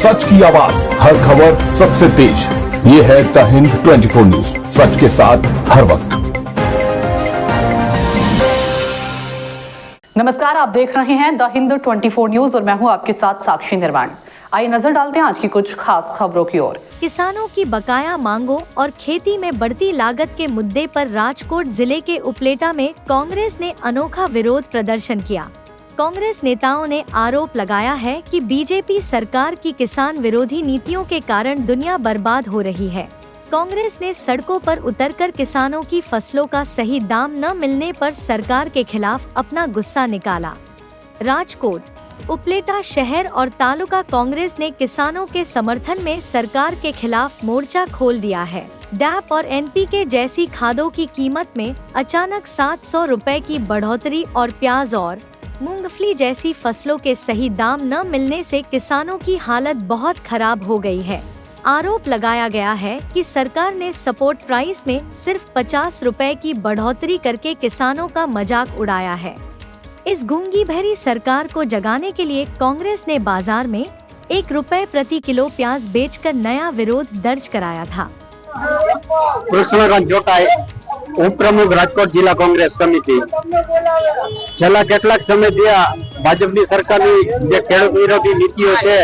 सच की आवाज, हर खबर सबसे तेज। ये है द हिंद 24 न्यूज, सच के साथ हर वक्त। नमस्कार, आप देख रहे हैं द हिंद 24 न्यूज और मैं हूं आपके साथ साक्षी निर्वाण। आइए नजर डालते हैं आज की कुछ खास खबरों की ओर। किसानों की बकाया मांगों और खेती में बढ़ती लागत के मुद्दे पर राजकोट जिले के उपलेटा में कांग्रेस ने अनोखा विरोध प्रदर्शन किया। कांग्रेस नेताओं ने आरोप लगाया है कि बीजेपी सरकार की किसान विरोधी नीतियों के कारण दुनिया बर्बाद हो रही है। कांग्रेस ने सड़कों पर उतरकर किसानों की फसलों का सही दाम न मिलने पर सरकार के खिलाफ अपना गुस्सा निकाला। राजकोट, उपलेटा शहर और तालुका कांग्रेस ने किसानों के समर्थन में सरकार के खिलाफ मोर्चा खोल दिया है। डैप और एनपीके जैसी खादों की कीमत में अचानक 700 रुपए की बढ़ोतरी और प्याज और मूंगफली जैसी फसलों के सही दाम न मिलने से किसानों की हालत बहुत खराब हो गई है। आरोप लगाया गया है कि सरकार ने सपोर्ट प्राइस में सिर्फ 50 रुपए की बढ़ोतरी करके किसानों का मजाक उड़ाया है। इस गूंगी भरी सरकार को जगाने के लिए कांग्रेस ने बाजार में 1 रुपए प्रति किलो प्याज बेचकर नया विरोध दर्ज कराया था। કૃષ્ણકાંત જોટાઈ, ઉપપ્રમુખ રાજકોટ જિલ્લા કોંગ્રેસ સમિતિ। છેલ્લા કેટલાક સમયથી આ ભાજપની સરકારની જે ખેડૂત વિરોધી નીતિઓ છે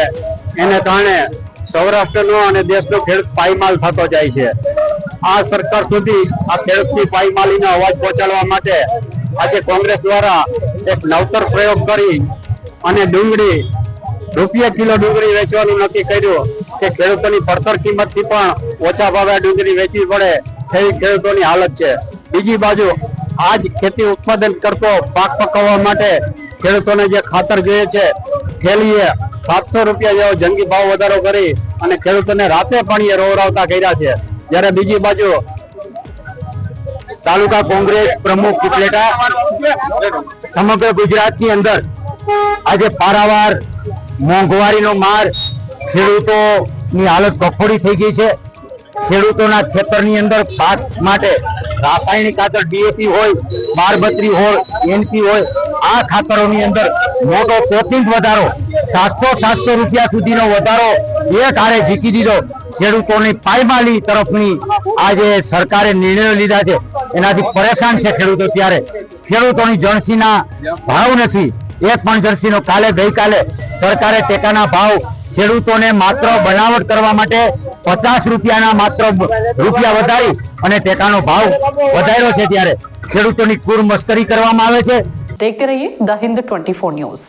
એને કારણે સૌરાષ્ટ્રનો અને દેશનો ખેડૂત પાયમાલ થતો જાય છે। આ સરકાર સુધી આ ખેડૂતની પાયમાલીનો અવાજ પહોંચાડવા માટે આજે કોંગ્રેસ દ્વારા એક નવતર પ્રયોગ કરી અને ડુંગળી રૂપિયા કિલો ડુંગળી વેચવાનું નક્કી કર્યું કે ખેડૂતોની પડતર કિંમતથી પણ ઓછા ભાવે ડુંગળી વેચવી પડે તેવી ખેડૂતોની હાલત છે। બીજી બાજુ આજ ખેતી ઉત્પાદન કરતો પાક પકવવા માટે ખેડૂતોને જે ખાતર જોઈએ છે થેલીએ 700 રૂપિયા જેવો જંગી ભાવ વધારો કરી અને ખેડૂતોને રાતે પાણીએ રોવરાવતા કર્યા છે। જ્યારે બીજી બાજુ તાલુકા કોંગ્રેસ પ્રમુખ ઉપલેટા સમગ્ર ગુજરાતની અંદર આજે પારાવાર મોંઘવારીનો માર, ખેડૂતોની હાલત કફોડી થઈ ગઈ છે। ખેડૂતોના ખેતરની અંદર પાક માટે રાસાયણિક ખાતર ડીએપી હોય, 1232 હોય, એનપી હોય, આ ખાતરોની અંદર મોટો તોતિંગ વધારો 700 રૂપિયા સુધીનો વધારો એક હારે ઝીકી દીધો। ખેડૂતોની પાયમાલી તરફની આજે સરકારે નિર્ણયો લીધા છે, એનાથી પરેશાન છે ખેડૂતો। ત્યારે ખેડૂતોની જણસીના ભાવ નથી, એક પણ જણસીનો ગઈકાલે સરકારે ટેકાના ભાવ ખેડૂતોને માત્ર બનાવટ કરવા માટે 50 રૂપિયાના માત્ર રૂપિયા વધારી અને ટેકાનો ભાવ વધાર્યો છે। ત્યારે ખેડૂતોની કુરમસ્કરી કરવામાં આવે છે। देखते रहिए द हिंद 24 न्यूज।